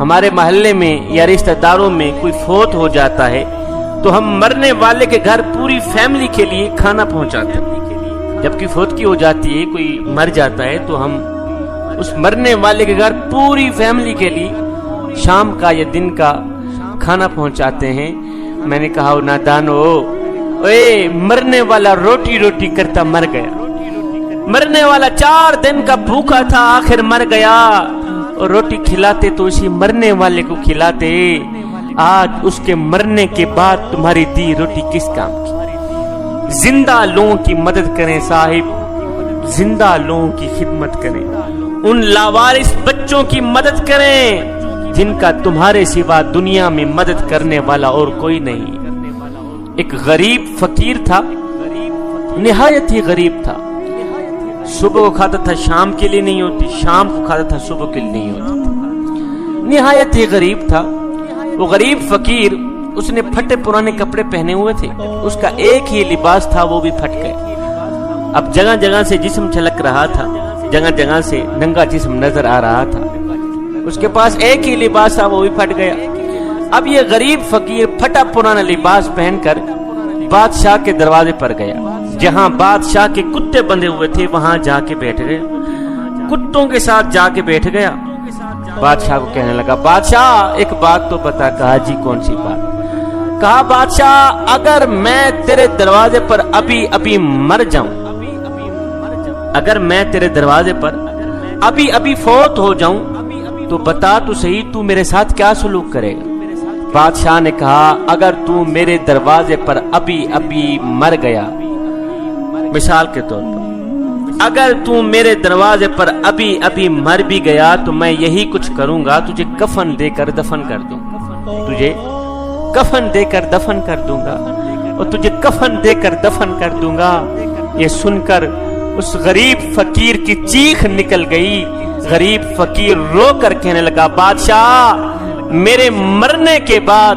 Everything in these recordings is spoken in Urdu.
ہمارے محلے میں یا رشتہ داروں میں کوئی فوت ہو جاتا ہے تو ہم مرنے والے کے گھر پوری فیملی کے لیے کھانا پہنچاتے ہیں. جب کوئی فوتگی ہو جاتی ہے، کوئی مر جاتا ہے، تو ہم اس مرنے والے کے گھر پوری فیملی کے لیے شام کا یا دن کا کھانا پہنچاتے ہیں. میں نے کہا نادانو، اے مرنے والا روٹی روٹی کرتا مر گیا، مرنے والا 4 دن کا بھوکا تھا، آخر مر گیا. اور روٹی کھلاتے تو اسی مرنے والے کو کھلاتے. آج اس کے مرنے کے بعد تمہاری دی روٹی کس کام کی؟ زندہ لوگوں کی مدد کریں صاحب، زندہ لوگوں کی خدمت کریں، ان لاوارث بچوں کی مدد کریں جن کا تمہارے سوا دنیا میں مدد کرنے والا اور کوئی نہیں. ایک غریب فقیر تھا، نہایت ہی غریب تھا. صبح کو کھاتا تھا، شام کے لیے نہیں ہوتی، شام کو کھاتا تھا، صبح کے لیے نہیں ہوتی. نہایت ہی غریب تھا وہ غریب فقیر. اس نے پھٹے پرانے کپڑے پہنے ہوئے تھے، اس کا ایک ہی لباس تھا، وہ بھی پھٹ گئے. اب جگہ جگہ سے جسم چھلک رہا تھا، جگہ جگہ سے ننگا جسم نظر آ رہا تھا. اس کے پاس ایک ہی لباس تھا، وہ بھی پھٹ گیا. اب یہ غریب فقیر پھٹا پرانا لباس پہن کر بادشاہ کے دروازے پر گیا. جہاں بادشاہ کے کتے بندھے ہوئے تھے وہاں جا کے بیٹھ گئے، کتوں کے ساتھ جا کے بیٹھ گیا. بادشاہ کو کہنے لگا، بادشاہ ایک بات تو بتا. کہا جی کون سی بات؟ کہا بادشاہ اگر میں تیرے دروازے پر ابھی ابھی مر جاؤں، اگر میں تیرے دروازے پر ابھی ابھی فوت ہو جاؤں تو بتا تو صحیح تو میرے ساتھ کیا سلوک کرے گا؟ بادشاہ نے کہا اگر تو میرے دروازے پر ابھی ابھی مر گیا، مثال کے طور پر اگر تو میرے دروازے پر ابھی ابھی مر بھی گیا تو میں یہی کچھ کروں گا، تجھے کفن دے کر دفن کر دوں گا، تجھے کفن دے کر دفن کر دوں گا، اور تجھے کفن دے کر دفن کر دوں گا. یہ سن کر اس غریب فقیر کی چیخ نکل گئی. غریب فقیر رو کر کہنے لگا، بادشاہ میرے مرنے کے بعد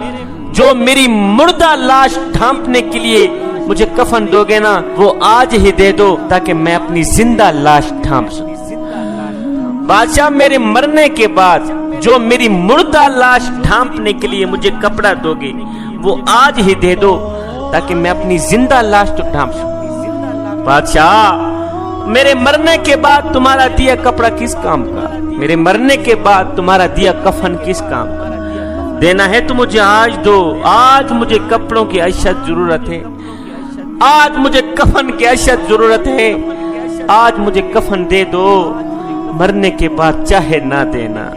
جو میری مردہ لاش ڈھانپنے کے لیے مجھے کفن دو گے نا، وہ آج ہی دے دو تاکہ میں اپنی زندہ لاش ڈھانپ سکوں. بادشاہ میرے مرنے کے بعد جو میری مردہ لاش ڈھانپنے کے لیے مجھے کپڑا دو گے وہ آج ہی دے دو تاکہ میں اپنی زندہ لاش تو ڈھانپ سکوں. بادشاہ میرے مرنے کے بعد تمہارا دیا کپڑا کس کام کا؟ میرے مرنے کے بعد تمہارا دیا کفن کس کام کا؟ دینا ہے تو مجھے آج دو. آج مجھے کپڑوں کی اشد ضرورت ہے، آج مجھے کفن کی اشد ضرورت ہے، آج مجھے کفن دے دو، مرنے کے بعد چاہے نہ دینا.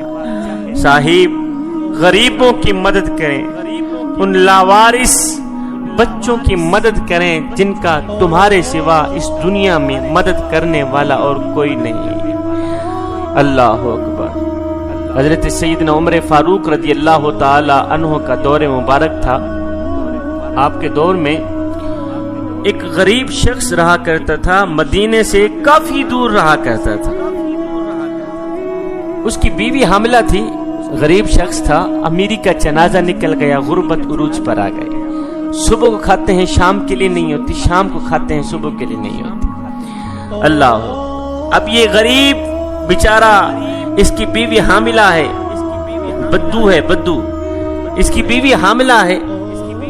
صاحب غریبوں کی مدد کریں، ان لاوارث بچوں کی مدد کریں جن کا تمہارے سوا اس دنیا میں مدد کرنے والا اور کوئی نہیں. اللہ اکبر. حضرت سیدنا عمر فاروق رضی اللہ تعالی عنہ کا دور مبارک تھا. آپ کے دور میں ایک غریب شخص رہا کرتا تھا، مدینے سے کافی دور رہا کرتا تھا. اس کی بیوی حاملہ تھی، غریب شخص تھا. امیری کا جنازہ نکل گیا، غربت عروج پر آ گئے. صبح کو کھاتے ہیں شام کے لیے نہیں ہوتی، شام کو کھاتے ہیں صبح کے لیے نہیں ہوتی. اللہ. اب یہ غریب بیچارہ، اس کی بیوی حاملہ ہے، بدو ہے، بدو اس کی بیوی حاملہ ہے،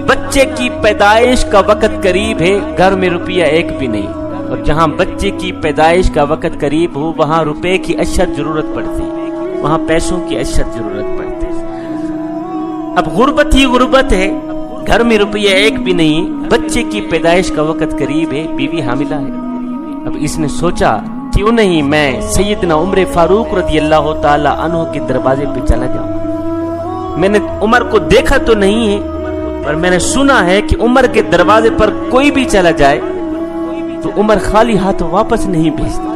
بچے کی پیدائش کا وقت قریب ہے، گھر میں روپیہ ایک بھی نہیں. اور جہاں بچے کی پیدائش کا وقت قریب ہو وہاں روپے کی اشد ضرورت پڑتی، وہاں پیسوں کی اشد ضرورت پڑتی. اب غربت ہی غربت ہے، گھر میں روپیہ ایک بھی نہیں، بچے کی پیدائش کا وقت قریب ہے، بیوی حاملہ ہے. اب اس نے سوچا کیوں نہیں میں سیدنا عمر فاروق رضی اللہ تعالی عنہ کے دروازے پہ چلا جاؤں. میں نے عمر کو دیکھا تو نہیں ہے پر میں نے سنا ہے کہ عمر کے دروازے پر کوئی بھی چلا جائے تو عمر خالی ہاتھ واپس نہیں بھیجتا.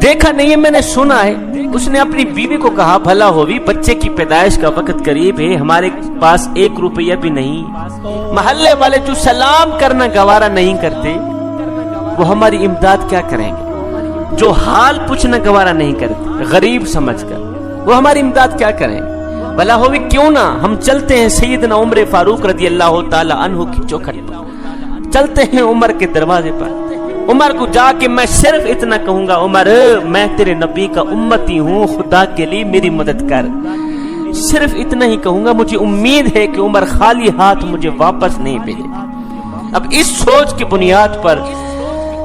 دیکھا نہیں ہے، میں نے سنا ہے. اس نے اپنی بیوی کو کہا بھلا ہوئی، بچے کی پیدائش کا وقت قریب ہے، ہمارے پاس ایک روپیہ بھی نہیں، محلے والے جو سلام کرنا گوارا نہیں کرتے وہ ہماری امداد کیا کریں گے؟ جو حال پوچھنا گوارا نہیں کرتے غریب سمجھ کر وہ ہماری امداد کیا کریں گے؟ بھلا ہوئی کیوں نہ ہم چلتے ہیں سیدنا عمر فاروق رضی اللہ تعالی عنہ کی چوکھٹ پر، چلتے ہیں عمر کے دروازے پر. عمر کو جا کے میں صرف اتنا کہوں گا، عمر میں تیرے نبی کا امتی ہوں، خدا کے لیے میری مدد کر. صرف اتنا ہی کہوں گا، مجھے امید ہے کہ عمر خالی ہاتھ مجھے واپس نہیں بھیجے گا۔ اب اس سوچ کی بنیاد پر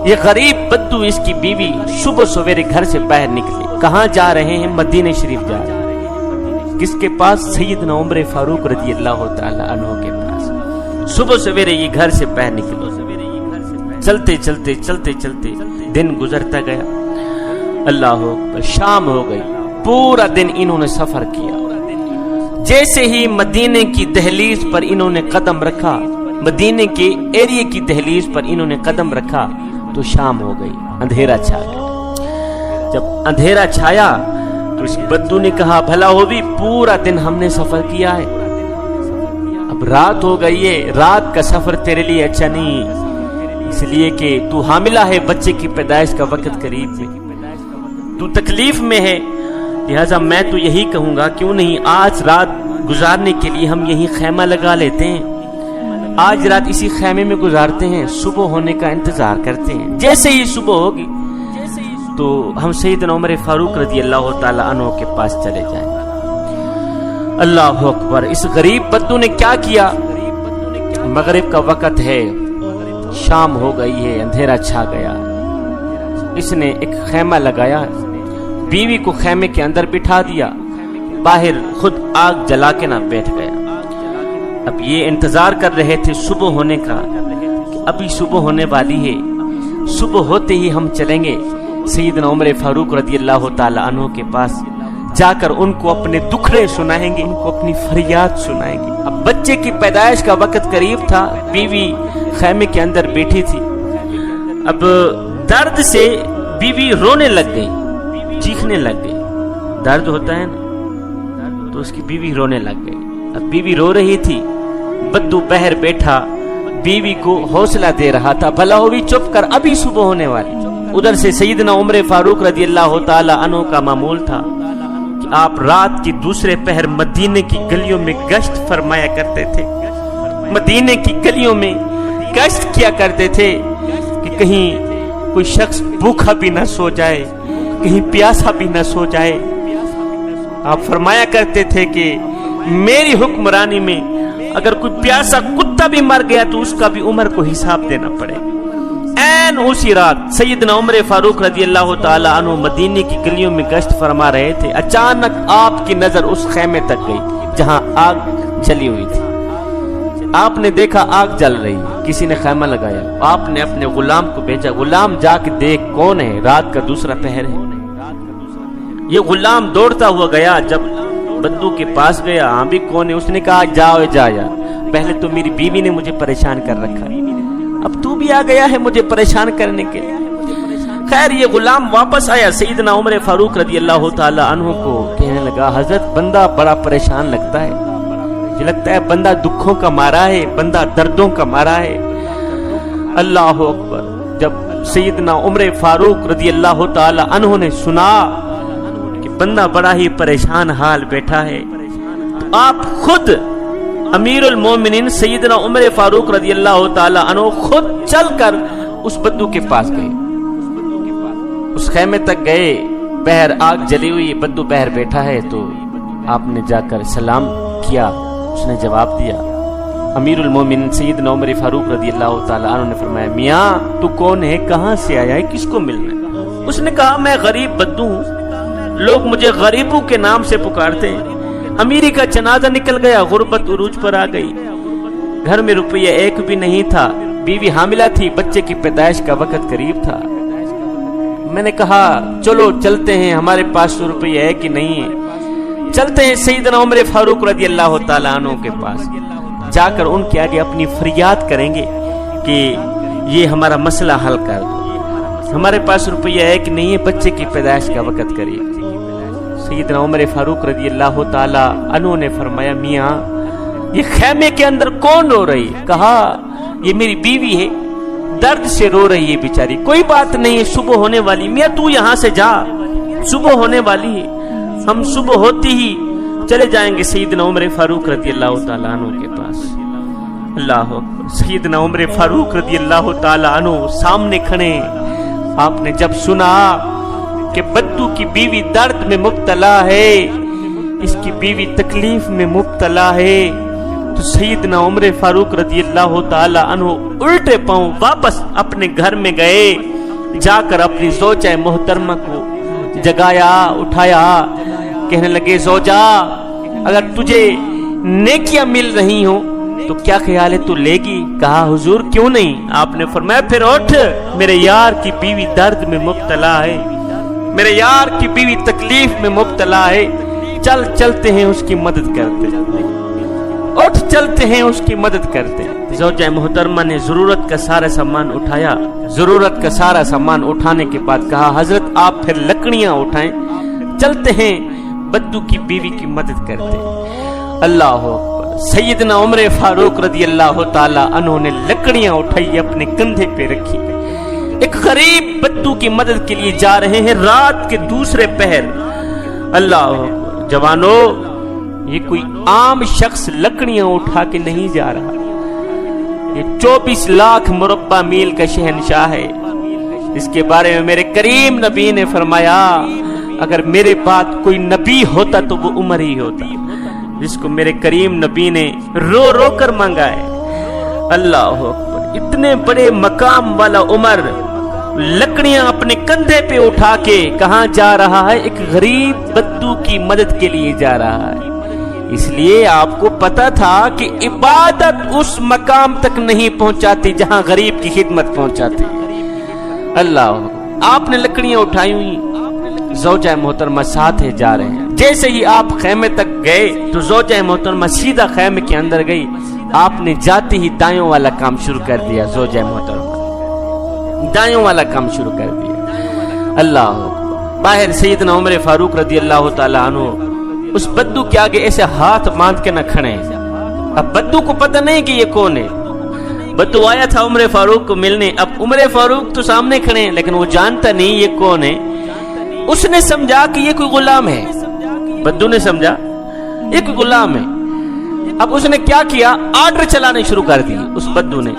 یہ غریب بدو اس کی بیوی صبح سویرے گھر سے باہر نکلی۔ کہاں جا رہے ہیں؟ مدینہ شریف جا رہے ہیں۔ کس کے پاس؟ سیدنا عمر فاروق رضی اللہ تعالی عنہ کے پاس۔ صبح سویرے یہ گھر سے باہر نکلے، چلتے چلتے چلتے چلتے دن گزرتا گیا۔ اللہ اکبر، شام ہو گئی۔ پورا دن انہوں نے سفر کیا۔ جیسے ہی مدینے کی دہلیز پر انہوں نے قدم رکھا، مدینے کے ایریے کی دہلیز پر انہوں نے قدم رکھا تو شام ہو گئی، اندھیرا چھا گیا۔ جب اندھیرا چھایا تو اس بدو نے کہا بھلا ہو بھی پورا دن ہم نے سفر کیا ہے، اب رات ہو گئی ہے، رات کا سفر تیرے لیے اچھا نہیں، اس لیے کہ تو حاملہ ہے، بچے کی پیدائش کا وقت قریب میں، تو تکلیف میں ہے، لہذا میں تو یہی کہوں گا کیوں نہیں آج رات گزارنے کے لیے ہم یہی خیمہ لگا لیتے ہیں، آج رات اسی خیمے میں گزارتے ہیں، صبح ہونے کا انتظار کرتے ہیں، جیسے ہی صبح ہوگی تو ہم سیدنا عمر فاروق رضی اللہ تعالی عنہ کے پاس چلے جائیں گے۔ اللہ اکبر، اس غریب بدو نے کیا کیا؟ مغرب کا وقت ہے، شام ہو گئی ہے، اندھیرا چھا گیا، اس نے ایک خیمہ لگایا، بیوی کو خیمے کے اندر بٹھا دیا، باہر خود آگ جلا کے نہ بیٹھ گیا۔ اب یہ انتظار کر رہے تھے صبح ہونے کا کہ ابھی صبح ہونے والی ہے، صبح ہوتے ہی ہم چلیں گے سیدنا عمر فاروق رضی اللہ تعالی عنہ کے پاس، جا کر ان کو اپنے دکھڑے سنائیں گے، ان کو اپنی فریاد سنائیں گے۔ اب بچے کی پیدائش کا وقت قریب تھا، بیوی خیمے کے اندر بیٹھی تھی، اب درد سے بیوی رونے لگ گئی، چیخنے لگ گئی، درد ہوتا ہے نا، تو اس کی بیوی رونے لگ گئی۔ اب بیوی رو رہی تھی، بدو باہر بیٹھا بیوی کو حوصلہ دے رہا تھا، بھلا ہو بھی چپ کر، ابھی صبح ہونے والی۔ ادھر سے سیدنا عمر فاروق رضی اللہ تعالی عنہ کا معمول تھا کہ آپ رات کی دوسرے پہر مدینے کی گلیوں میں گشت فرمایا کرتے تھے، مدینے کی گلیوں میں گشت کیا کرتے تھے کہ کہیں کوئی شخص بھوکا بھی نہ سو جائے، کہیں پیاسا بھی نہ سو جائے۔ آپ فرمایا کرتے تھے کہ میری حکمرانی میں اگر کوئی پیاسا کتا بھی مر گیا تو اس کا بھی عمر کو حساب دینا پڑے۔ این اسی رات سیدنا عمر فاروق رضی اللہ تعالی عنہ مدینے کی گلیوں میں گشت فرما رہے تھے، اچانک آپ کی نظر اس خیمے تک گئی جہاں آگ جلی ہوئی تھی۔ آپ نے دیکھا آگ جل رہی ہے، کسی نے خیمہ لگایا، آپ نے اپنے غلام کو بھیجا، غلام جا کے دیکھ کون ہے، رات کا دوسرا پہر ہے۔ یہ غلام دوڑتا ہوا گیا، جب بدو کے پاس گیا، ہاں بھی کون ہے، اس نے کہا جاؤ جا یار، پہلے تو میری بیوی نے مجھے پریشان کر رکھا، اب تو بھی آ گیا ہے مجھے پریشان کرنے کے۔ خیر یہ غلام واپس آیا، سیدنا عمر فاروق رضی اللہ تعالی عنہ کو کہنے لگا حضرت بندہ بڑا پریشان لگتا ہے، مجھے لگتا ہے بندہ دکھوں کا مارا ہے، بندہ دردوں کا مارا ہے۔ اللہ اکبر، جب سیدنا عمر فاروق رضی اللہ تعالی عنہ نے سنا کہ بندہ بڑا ہی پریشان حال بیٹھا ہے، تو آپ خود امیر المومنین سیدنا عمر فاروق رضی اللہ تعالی عنہ خود چل کر اس بدو کے پاس گئے، اس خیمے تک گئے، بہر آگ جلی ہوئی، بدو بہر بیٹھا ہے، تو آپ نے جا کر سلام کیا، اس نے جواب دیا۔ امیر المومنین سیدنا عمر فاروق رضی اللہ تعالی عنہ نے فرمایا میاں تو کون ہے، کہاں سے آیا ہے، کس کو ملنا ہے؟ اس نے کہا میں غریب بدو ہوں، لوگ مجھے غریبوں کے نام سے پکارتے ہیں، امیری کا جنازہ نکل گیا، غربت عروج پر آ گئی، گھر میں روپیہ ایک بھی نہیں تھا، بیوی حاملہ تھی، بچے کی پیدائش کا وقت قریب تھا۔ میں نے کہا چلو چلتے ہیں، ہمارے پاس تو روپیہ ہے کہ نہیں ہے، چلتے ہیں سیدنا عمر فاروق رضی اللہ تعالی عنہ کے پاس، جا کر ان کے آگے اپنی فریاد کریں گے کہ یہ ہمارا مسئلہ حل کر دو، ہمارے پاس روپیہ ہے کہ نہیں ہے، بچے کی پیدائش کا وقت قریب۔ سیدنا عمر فاروق رضی اللہ تعالی عنہ نے فرمایا میاں یہ خیمے کے اندر کون رو رہی؟ کہا یہ میری بیوی ہے، درد سے رو رہی ہے بیچاری، کوئی بات نہیں، صبح ہونے والی، میاں تو یہاں سے جا، صبح ہونے والی ہے، ہم صبح ہوتی ہی چلے جائیں گے سیدنا عمر فاروق رضی اللہ تعالی عنہ کے پاس۔ اللہ اکبر، سیدنا عمر فاروق رضی اللہ تعالی عنہ سامنے کھڑے، آپ نے جب سنا کہ بدو کی بیوی درد میں مبتلا ہے، اس کی بیوی تکلیف میں مبتلا ہے، تو سیدنا عمر فاروق رضی اللہ تعالی عنہ الٹے پاؤں واپس اپنے گھر میں گئے، جا کر اپنی زوجہ محترمہ کو جگایا، اٹھایا، کہنے لگے زوجہ اگر تجھے نیکیاں مل رہی ہوں تو کیا خیال ہے تو لے گی؟ کہا حضور کیوں نہیں؟ آپ نے فرمایا پھر اٹھ، میرے یار کی بیوی درد میں مبتلا ہے، میرے یار کی بیوی تکلیف میں مبتلا ہے، چل چلتے ہیں اس کی مدد کرتے، اٹھ چلتے ہیں اس کی مدد کرتے۔ زوجہ محترمہ نے ضرورت کا سارا سامان اٹھایا، ضرورت کا سارا سامان اٹھانے کے بعد کہا حضرت آپ پھر لکڑیاں اٹھائیں، چلتے ہیں بدو کی بیوی کی مدد کرتے۔ اللہ اکبر، سیدنا عمر فاروق رضی اللہ تعالی عنہ نے لکڑیاں اٹھائی، اپنے کندھے پہ رکھی، ایک غریب بدو کی مدد کے لیے جا رہے ہیں رات کے دوسرے پہر۔ اللہ اکبر، جوانو یہ کوئی عام شخص لکڑیاں اٹھا کے نہیں جا رہا، یہ 24 لاکھ مربع میل کا شہنشاہ ہے، اس کے بارے میں میرے کریم نبی نے فرمایا اگر میرے بعد کوئی نبی ہوتا تو وہ عمر ہی ہوتا، جس کو میرے کریم نبی نے رو رو کر مانگا ہے۔ اللہ اکبر، اتنے بڑے مقام والا عمر لکڑیاں اپنے کندھے پہ اٹھا کے کہاں جا رہا ہے؟ ایک غریب بدو کی مدد کے لیے جا رہا ہے۔ اس لیے آپ کو پتا تھا کہ عبادت اس مقام تک نہیں پہنچاتی جہاں غریب کی خدمت پہنچاتی۔ اللہ، آپ نے لکڑیاں اٹھائی ہوئی، زوجہ محترمہ ساتھ ہے جا رہے ہیں۔ جیسے ہی آپ خیمے تک گئے تو زوجہ محترمہ سیدھا خیمے کے اندر گئی، آپ نے جاتے ہی دائیوں والا کام شروع کر دیا، زوجہ محترمہ دائیوں والا کام شروع کر دیا۔ اللہ، باہر سیدنا عمر فاروق رضی اللہ تعالی عنہ اس بدو کے آگے ایسے ہاتھ باندھ کے نہ کھڑے۔ اب بدو کو پتہ نہیں کہ یہ کون ہے، بدو آیا تھا عمر فاروق کو ملنے، اب عمر فاروق تو سامنے کھڑے ہیں لیکن وہ جانتا نہیں یہ کون ہے۔ اس نے سمجھا کہ یہ کوئی غلام ہے، بدو نے سمجھا یہ کوئی غلام ہے۔ اب اس نے کیا کیا؟ آرڈر چلانے شروع کر دی، اس بدو نے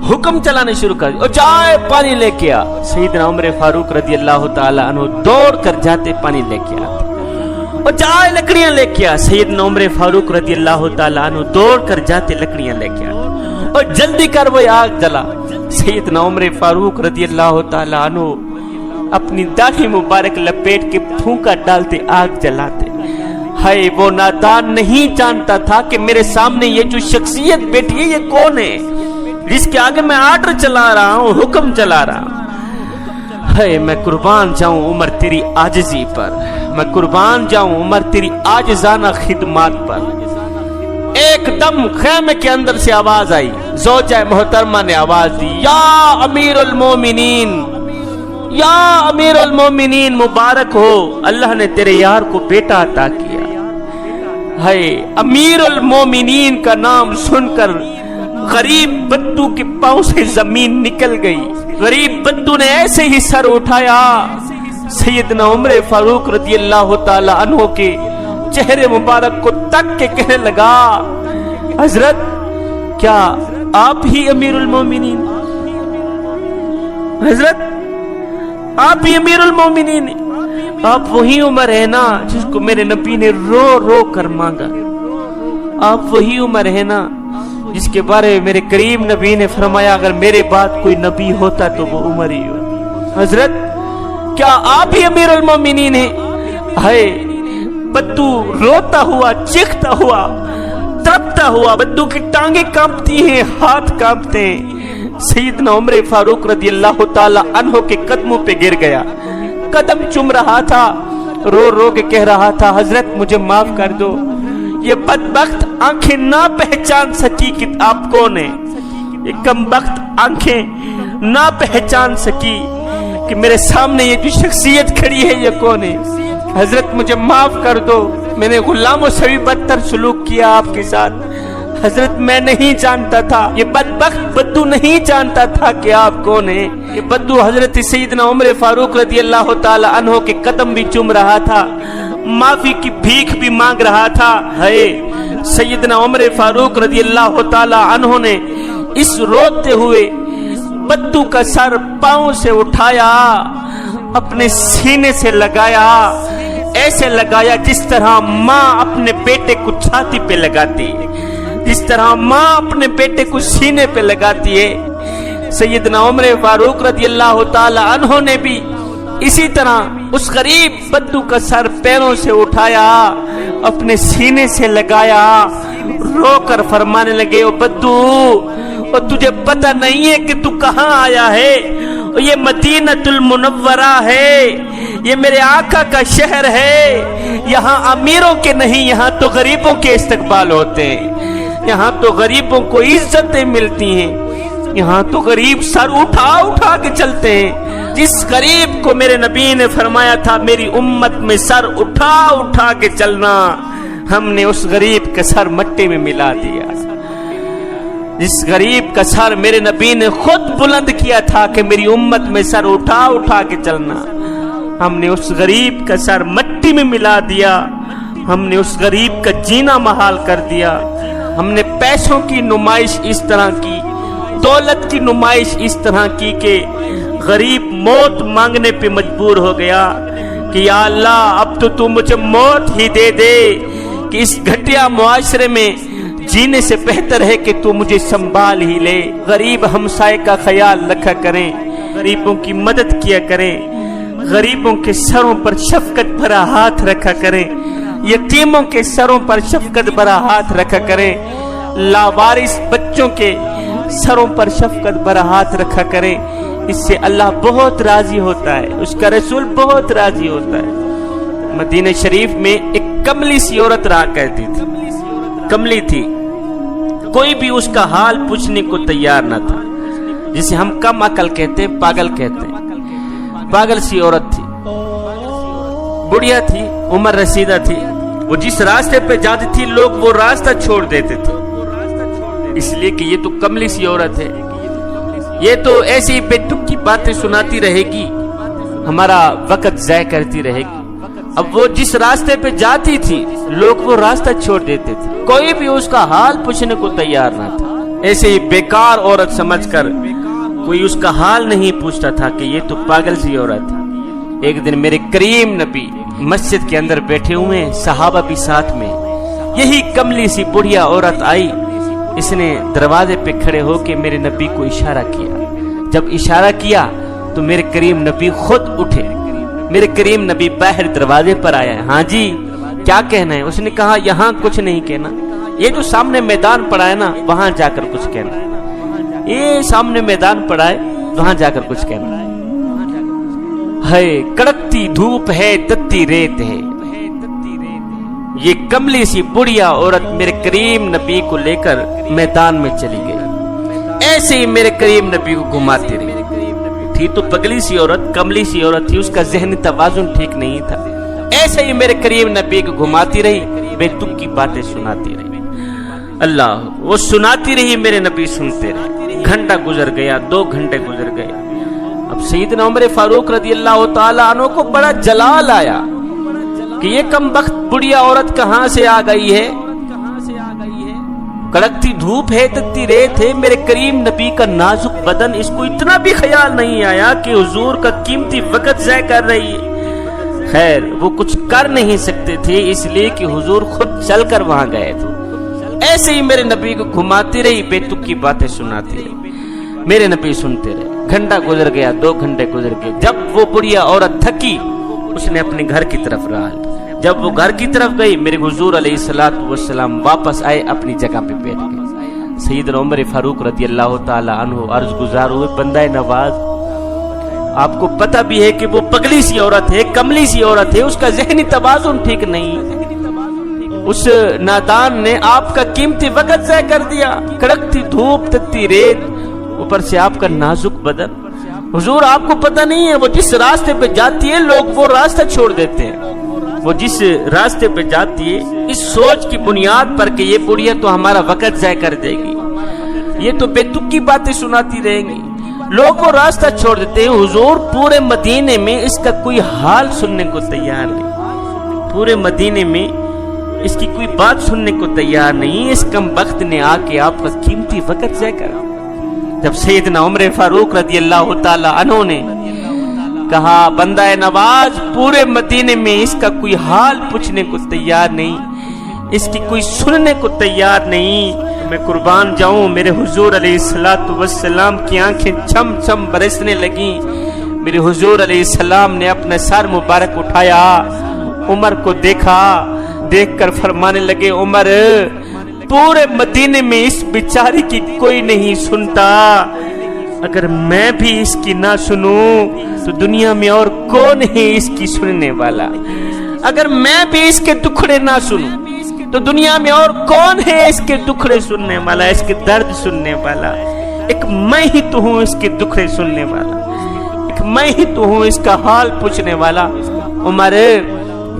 حکم چلانے شروع کر دی، اور چائے پانی لے کے آ۔ سیدنا عمر فاروق رضی اللہ تعالی عنہ دوڑ کر جاتے پانی لے کے آتے، اور چائے لکڑیاں لے کے آ۔ سیدنا عمر فاروق رضی اللہ تعالی عنہ دوڑ کر جاتے لکڑیاں لے کے آتے، اور جلدی کر وہ آگ جلا۔ سیدنا عمر فاروق رضی اللہ تعالی عنہ اپنی داڑھی مبارک لپیٹ کے پھونکا ڈالتے آگ جلاتے۔ ہائے وہ نادان نہیں جانتا تھا کہ میرے سامنے یہ جو شخصیت بیٹھی ہے یہ کون ہے، جس کے آگے میں آرڈر چلا رہا ہوں، حکم چلا رہا ہوں۔ ہائے میں قربان جاؤں عمر تیری عاجزی پر، میں قربان جاؤں عمر تیری عاجزانہ خدمات پر۔ ایک دم خیمے کے اندر سے آواز آئی، زوجہ محترمہ نے آواز دی، یا امیر المومنین، یا امیر المومنین، مبارک ہو، اللہ نے تیرے یار کو بیٹا عطا کیا۔ ہائے امیر المومنین کا نام سن کر غریب بدو کے پاؤں سے زمین نکل گئی۔ غریب بدو نے ایسے ہی سر اٹھایا، سیدنا عمر فاروق رضی اللہ تعالی عنہ کے چہرے مبارک کو تک کے کہنے لگا، حضرت کیا آپ ہی امیر المومنین؟ حضرت آپ ہی امیر المومنین ہیں؟ آپ وہی عمر ہے نا جس کو میرے نبی نے رو رو کر مانگا؟ آپ وہی عمر ہے نا جس کے بارے میں میرے کریم نبی نے فرمایا اگر میرے بعد کوئی نبی ہوتا تو وہ عمر ہی ہوتا؟ حضرت کیا آپ ہی امیر المومنین ہیں؟ ہائے بدو روتا ہوا، چیختا ہوا، تڑپتا ہوا، بدو کی ٹانگیں کانپتی ہیں، ہاتھ کانپتے ہیں۔ سیدنا عمر فاروق رضی اللہ تعالی عنہ کے قدموں پہ گر گیا، قدم چوم رہا تھا، رو رو کے کہہ رہا تھا، حضرت مجھے معاف کر دو۔ یہ بدبخت آنکھیں نہ پہچان سکی کہ آپ کون ہیں، یہ کم بخت آنکھیں نہ پہچان سکی کہ میرے سامنے یہ جو شخصیت کھڑی ہے یہ کون ہے۔ حضرت مجھے معاف کر دو، میں نے غلاموں سے بھی بدتر سلوک کیا آپ کے ساتھ۔ حضرت میں نہیں جانتا تھا، یہ بدبخت بدو نہیں جانتا تھا کہ آپ کون ہیں۔ یہ بدو حضرت سیدنا عمر فاروق رضی اللہ تعالی عنہ کے قدم بھی چوم رہا تھا، معافی کی بھیک بھی مانگ رہا تھا۔ ہے سیدنا عمر فاروق رضی اللہ تعالی عنہ نے اس روتے ہوئے بدو کا سر پاؤں سے اٹھایا، اپنے سینے سے لگایا، ایسے لگایا جس طرح ماں اپنے بیٹے کو چھاتی پہ لگاتی ہے، جس طرح ماں اپنے بیٹے کو سینے پہ لگاتی ہے۔ سیدنا عمر فاروق رضی اللہ تعالی عنہ نے بھی اسی طرح اس غریب بدو کا سر پیروں سے اٹھایا، اپنے سینے سے لگایا، رو کر فرمانے لگے، او بدو، اور تجھے پتہ نہیں ہے کہ تو کہاں آیا ہے؟ یہ مدینہ المنورہ ہے، یہ میرے آقا کا شہر ہے، یہاں امیروں کے نہیں، یہاں تو غریبوں کے استقبال ہوتے ہیں، یہاں تو غریبوں کو عزتیں ملتی ہیں، یہاں تو غریب سر اٹھا اٹھا کے چلتے ہیں۔ جس غریب کو میرے نبی نے فرمایا تھا میری امت میں سر اٹھا اٹھا کے چلنا، ہم نے اس غریب کا سر مٹی میں ملا دیا۔ جس غریب کا سر میرے نبی نے خود بلند کیا تھا کہ میری امت میں سر اٹھا اٹھا کے چلنا، ہم نے اس غریب کا سر مٹی میں ملا دیا، ہم نے اس غریب کا جینا محال کر دیا۔ ہم نے پیسوں کی نمائش اس طرح کی، دولت کی نمائش اس طرح کی کہ غریب موت مانگنے پہ مجبور ہو گیا کہ یا اللہ اب تو مجھے موت ہی دے دے، کہ اس گھٹیا معاشرے میں جینے سے بہتر ہے کہ تو مجھے سنبھال ہی لے۔ غریب ہمسائے کا خیال رکھا کریں، غریبوں کی مدد کیا کریں، غریبوں کے سروں پر شفقت بھرا ہاتھ رکھا کریں، یتیموں کے سروں پر شفقت بھرا ہاتھ رکھا کریں، لاوارث بچوں کے سروں پر شفقت بھرا ہاتھ رکھا کریں۔ اس سے اللہ بہت راضی ہوتا ہے، اس کا رسول بہت راضی ہوتا ہے۔ مدینہ شریف میں ایک کملی سی عورت رہا کرتی تھی، کملی تھی، کوئی بھی اس کا حال پوچھنے کو تیار نہ تھا، جسے ہم کم عقل کہتے ہیں، پاگل کہتے ہیں۔ پاگل سی عورت تھی، بڑھیا تھی، عمر رسیدہ تھی، وہ جس راستے پہ جاتی تھی لوگ وہ راستہ چھوڑ دیتے تھے، اس لیے کہ یہ تو کملی سی عورت ہے، یہ تو ایسی بے تک کی باتیں سناتی رہے گی، ہمارا وقت ضائع کرتی رہے گی۔ اب وہ جس راستے پہ جاتی تھی لوگ وہ راستہ چھوڑ دیتے تھے، کوئی بھی اس کا حال پوچھنے کو تیار نہ تھا، ایسے ہی بیکار عورت سمجھ کر کوئی اس کا حال نہیں پوچھتا تھا کہ یہ تو پاگل سی عورت ہے۔ ایک دن میرے کریم نبی مسجد کے اندر بیٹھے ہوئے، صحابہ بھی ساتھ میں، یہی کملی سی بڑھیا عورت آئی، اس نے دروازے پہ کھڑے ہو کے میرے نبی کو اشارہ کیا۔ جب اشارہ کیا تو میرے کریم نبی خود اٹھے، میرے کریم نبی باہر دروازے پر آیا ہے۔ ہاں جی کیا کہنا ہے؟ اس نے کہا یہاں کچھ نہیں کہنا، یہ جو سامنے میدان پڑا ہے نا وہاں جا کر کچھ کہنا، یہ سامنے میدان پڑا ہے وہاں جا کر کچھ کہنا ہے۔ کڑکتی دھوپ ہے تتی ریت ہے، یہ کملی سی بڑھیا عورت میرے کریم نبی کو لے کر میدان میں چلی گئی، ایسے ہی میرے کریم نبی کو گھماتی رہی۔ تھی تو پگلی سی عورت، کملی سی عورت تھی، اس کا ذہنی توازن ٹھیک نہیں تھا، ایسے ہی میرے کریم نبی کو گھماتی رہی، بے تک کی باتیں سناتی رہی۔ اللہ، وہ سناتی رہی، میرے نبی سنتے رہے۔ گھنٹہ گزر گیا، 2 گھنٹے گزر گئے۔ اب سیدنا عمر فاروق رضی اللہ تعالی عنہ کو بڑا جلال آیا کہ یہ کم بخت بڑھیا عورت کہاں سے آ گئی ہے، کڑکتی دھوپ ہے تتی ریت ہے، میرے کریم نبی کا نازک بدن، اس کو اتنا بھی خیال نہیں آیا کہ حضور کا قیمتی وقت ضائع کر رہی ہے۔ خیر وہ کچھ کر نہیں سکتے تھے، اس لیے کہ حضور خود چل کر وہاں گئے تھے۔ ایسے ہی میرے نبی کو گھماتی رہی، بے تک کی باتیں سناتی رہی، میرے نبی سنتے رہے۔ گھنٹہ گزر گیا، 2 گھنٹے گزر گئے۔ جب وہ بڑھیا عورت تھکی اس نے اپنے گھر کی طرف راہ لی۔ جب وہ گھر کی طرف گئی میرے حضور علیہ السلام واپس آئے، اپنی جگہ پہ بیٹھ گئے۔ سیدنا عمر فاروق رضی اللہ تعالی عنہ عرض گزار ہوئے، بندہ نواز آپ کو پتہ بھی ہے کہ وہ پگلی سی عورت ہے، کملی سی عورت ہے، اس کا ذہنی توازن ٹھیک نہیں، اس نادان نے آپ کا قیمتی وقت ضائع کر دیا۔ کڑکتی دھوپ تتی ریت، اوپر سے آپ کا نازک بدن۔ حضور آپ کو پتہ نہیں ہے وہ جس راستے پہ جاتی ہے لوگ وہ راستہ چھوڑ دیتے ہیں، وہ جس راستے پہ جاتی ہے اس سوچ کی بنیاد پر کہ یہ بڑھیا تو ہمارا وقت ضائع کر دے گی، یہ تو بے تک کی باتیں سناتی رہیں گی، لوگ وہ راستہ چھوڑ دیتے ہیں۔ حضور پورے مدینے میں اس کا کوئی حال سننے کو تیار نہیں، پورے مدینے میں اس کی کوئی بات سننے کو تیار نہیں، اس کم بخت نے آ کے آپ کا قیمتی وقت ضائع کر۔ جب سیدنا عمر فاروق رضی اللہ تعالی عنہ نے کہا بندہ نواز پورے مدینے میں اس کا کوئی حال پوچھنے کو تیار نہیں، اس کی کوئی سننے کو تیار نہیں۔ میں قربان جاؤں، میرے حضور علیہ السلام کی آنکھیں چھم چھم برسنے لگیں۔ میرے حضور علیہ السلام نے اپنا سر مبارک اٹھایا، عمر کو دیکھا، دیکھ کر فرمانے لگے عمر پورے مدینے میں اس بیچاری کی کوئی نہیں سنتا، اگر میں بھی اس کی نہ سنوں تو دنیا میں اور کون ہے اس کی سننے والا؟ اگر میں بھی اس کے دکھڑے نہ سنوں تو دنیا میں اور کون ہے اس کے دکھڑے سننے والا، اس کے درد سننے والا؟ ایک میں ہی تو ہوں اس کے دکھڑے سننے والا، ایک میں ہی تو ہوں اس کا حال پوچھنے والا۔ عمر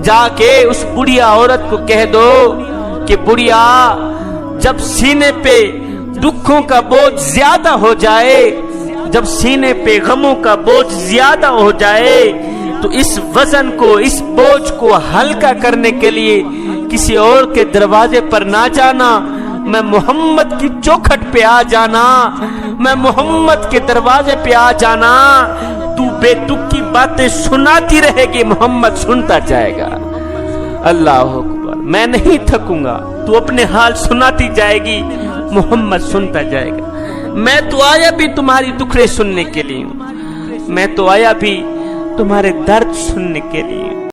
جا کے اس بڑھیا عورت کو کہہ دو کہ بڑھیا جب سینے پہ دکھوں کا بوجھ زیادہ ہو جائے، جب سینے پہ غموں کا بوجھ زیادہ ہو جائے تو اس وزن کو، اس بوجھ کو ہلکا کرنے کے لیے کسی اور کے دروازے پر نہ جانا، میں محمد کی چوکھٹ پہ آ جانا، میں محمد کے دروازے پہ آ جانا، تو بے دکھ کی باتیں سناتی رہے گی، محمد سنتا جائے گا۔ اللہ اکبر، میں نہیں تھکوں گا، تو اپنے حال سناتی جائے گی، محمد سنتا جائے گا۔ میں تو آیا بھی تمہاری دکھڑے سننے کے لیے ہوں، میں تو آیا بھی تمہارے درد سننے کے لیے۔